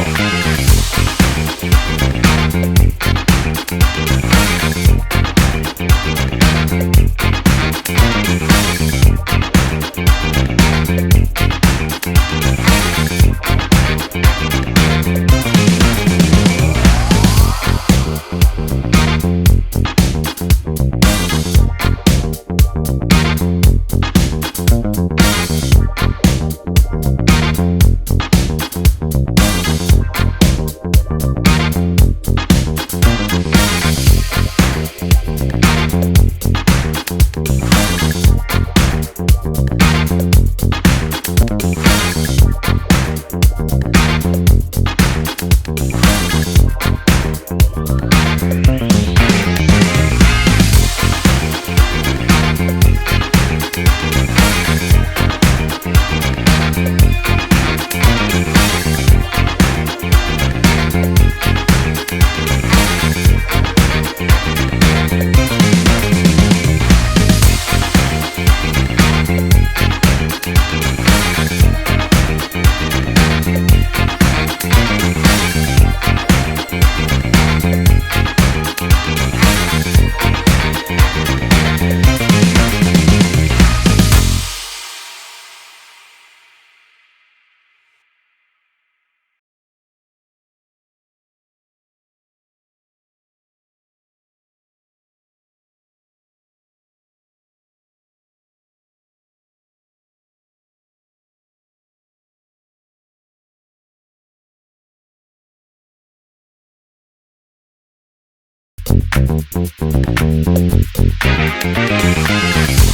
Thank you.